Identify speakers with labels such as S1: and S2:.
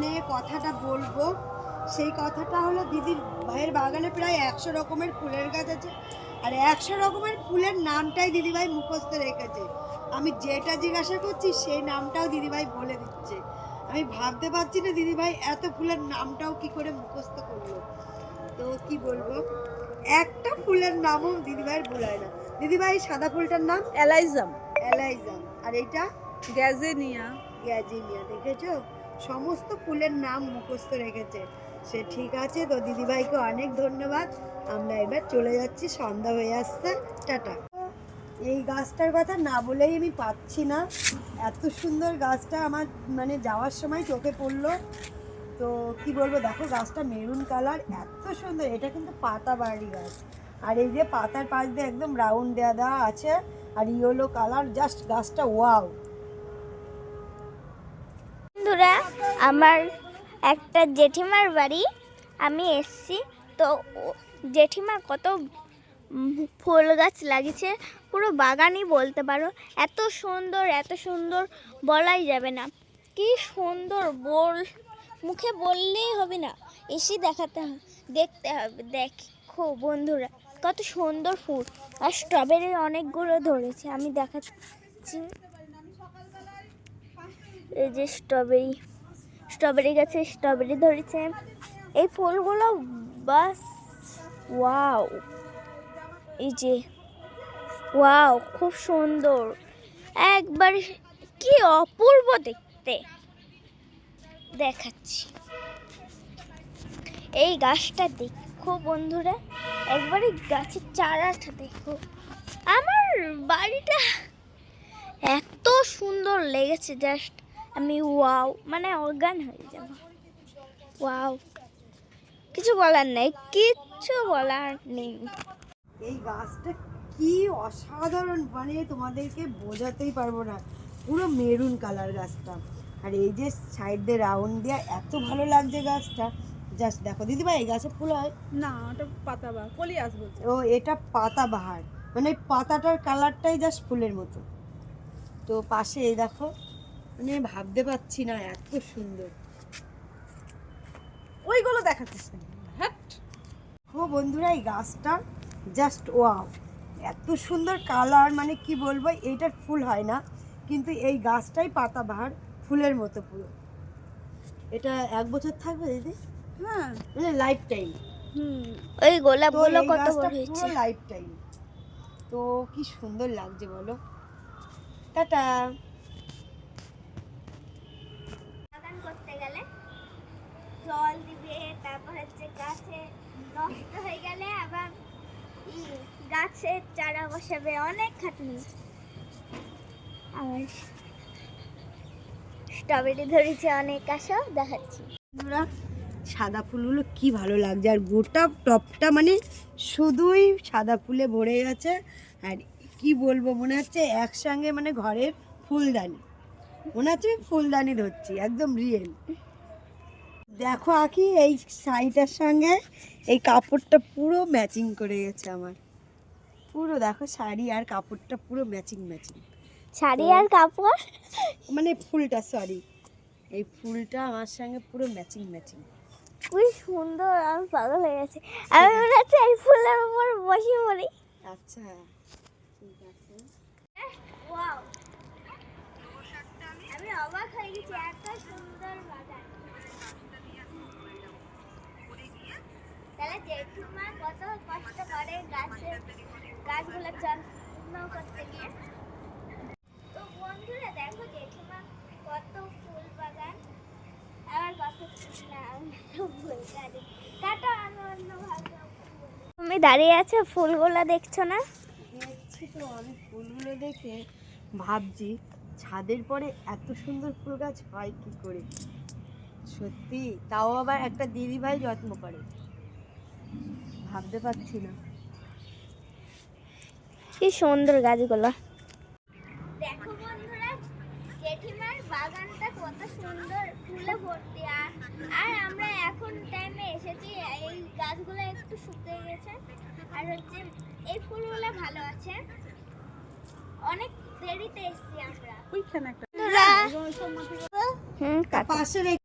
S1: মানে কথাটা বলবো, সেই কথাটা হলো দিদির ভাইয়ের বাগানে প্রায় 100 রকমের ফুলের গাছ আছে, আর 100 রকমের ফুলের নামটাই দিদিভাই মুখস্থ রেখেছে। আমি যেটা জিজ্ঞাসা করছি সেই নামটাও দিদিভাই বলে দিচ্ছে। আমি ভাবতে পারছি না দিদিভাই এত ফুলের নামটাও কি করে মুখস্থ করলো। তো কি বলবো, একটা ফুলের নামও দিদিভাইয়ের ভোলায় না। দিদিভাই সাদা ফুলটার নাম
S2: এলাইজাম,
S1: এলাইজাম, আর এইটা
S2: গ্যাজেনিয়া।
S1: গ্যাজিনিয়া। দেখেছো, সমস্ত ফুলের নাম মুখস্থ রেখেছে সে। ঠিক আছে, তো দিদিভাইকে অনেক ধন্যবাদ। আমরা এবার চলে যাচ্ছি, সন্ধ্যা হয়ে আসছে, টাটা। এই গাছটার কথা না বলেই আমি পাচ্ছি না, এত সুন্দর গাছটা আমার মানে যাওয়ার সময় চোখে পড়লো। তো কি বলবো, দেখো গাছটা মেরুন কালার, এত সুন্দর। এটা কিন্তু পাতাবাহারি গাছ, আর এই যে পাতার পাশ দিয়ে একদম রাউন্ড দেওয়া দেওয়া আছে, আর ইয়েলো কালার, জাস্ট গাছটা ওয়াও।
S3: বন্ধুরা, আমার একটা জেঠিমার বাড়ি আমি এসছি, তো জেঠিমা কত ফুল গাছ লাগিয়েছে, পুরো বাগানই বলতে পারো। এত সুন্দর, এত সুন্দর বলাই যাবে না। কি সুন্দর, মুখে বললেই হবে না, এসে দেখতে হবে। দেখো বন্ধুরা, কত সুন্দর ফুল, আর স্ট্রবেরি অনেকগুলো ধরেছে, আমি দেখাচ্ছি। এই যে স্ট্রবেরি গাছে স্ট্রবেরি ধরেছে। এই ফুলগুলো বাস ওয়াও, এই যে ওয়াও, খুব সুন্দর, একবার কি অপূর্ব দেখতে। দেখাচ্ছি, এই গাছটা দেখো বন্ধুরা, একবারে গাছের চারাটা দেখো। আমার বাড়িটা এত সুন্দর লেগেছে, জাস্ট আমি ওয়াও, মানে অজ্ঞান হয়ে যাব। ওয়াও, কিছু বলার নেই, কিচ্ছু বলার নেই।
S1: এই গাছটা কি অসাধারণ, মানে তোমাদেরকে বোঝাতেই পারবো না। পুরো মেরুন কালার গাছটা, আর এই যে সাইড দিয়ে রাউন্ড দেওয়া, এত ভালো লাগছে গাছটা। জাস্ট দেখো দিদিভাই, এই গাছে ফুল হয়
S2: না, ওটা পাতাবাহার, কলিয়াস বলছে।
S1: ও, এটা পাতাবাহার, মানে পাতাটার কালারটাই জাস্ট ফুলের মতো। তো পাশে এই দেখো, মানে ভাবতে পারছি না, এত সুন্দর।
S2: ওইগুলো দেখাচ্ছিস না, হ্যাঁ।
S1: ও বন্ধুরা, এই গাছটা জাস্ট ওয়াও, এত সুন্দর কালার, মানে কি বলবো, এইটার ফুল হয় না, কিন্তু এই গাছটাই পাতাবাহার, ফুলের মতো পুরো। এটা 1 বছর থাকবে দিদি,
S2: হ্যাঁ,
S1: মানে লাইফ টাইম।
S3: ওই গোলাপগুলো কত বড় হয়েছে,
S1: লাইফ টাইম। তো কি সুন্দর লাগছে বলো। টাটা।
S3: বাগান করতে গেলে জল দিবে, তারপর হচ্ছে গাছে নষ্ট হয়ে গেলে আবার গাছের চারা বসাবে, অনেক খাটনি। আর স্ট্রবেরি ধরেছে অনেক, আসো দেখাচ্ছি।
S1: বন্ধুরা, সাদা ফুলগুলো কি ভালো লাগছে, আর গোটা টপটা মানে শুধুই সাদা ফুলে ভরে গেছে। আর কি বলবো, মনে হচ্ছে একসঙ্গে মানে ঘরের ফুলদানি, মনে হচ্ছে ফুলদানি ধরছি, একদম রিয়েল। দেখো আঁকি, এই শাড়িটার সঙ্গে এই কাপড়টা পুরো ম্যাচিং করে গেছে আমার। পুরো দেখো, শাড়ি আর কাপড়টা পুরো ম্যাচিং ম্যাচিং।
S3: শাড়ি আর কাপড়,
S1: মানে ফুলটা, সরি, এই ফুলটা আমার সঙ্গে পুরো ম্যাচিং ম্যাচিং।
S3: খুব সুন্দর, আমি পাগল হয়ে গেছি। আমি মনে হচ্ছে এই ফুলের উপর বসে পড়ি।
S1: আচ্ছা, ঠিক আছে।
S3: ওয়াও, আমি অবাক হয়ে গেছি, এত সুন্দর বাগান। তাহলে জেঠিমা কত কষ্ট করে গাছগুলো যত্ন করতে গিয়ে। তো বন্ধুরা দেখো, জেঠিমা কত ফুল বাগান, আবার কত ফুল গাছ কাটা। আমি অন্যভাবে, তুমি দাঁড়িয়ে আছো, ফুলগুলো দেখছো না?
S1: দেখছি তো, আমি ফুলগুলো দেখে ভাবছি ছাদের পরে এত সুন্দর ফুল গাছ হয় কি করে, সত্যি। তাও আবার একটা দিদিভাই যত্ন করে, ভাবতে পারছি না।
S3: কি সুন্দর গাছগুলো দেখো বন্ধুরা, জেঠিমার বাগানটা কত সুন্দর, ফুলে ভর্তি। আর আমরা এখন টাইমে এসেছি, এই গাছগুলো একটু শুকিয়ে গেছে, আর হচ্ছে এই ফুলগুলো ভালো আছে। অনেক দেরিতে এসেছি আমরা।
S2: ওইখানে একটা
S1: পাশে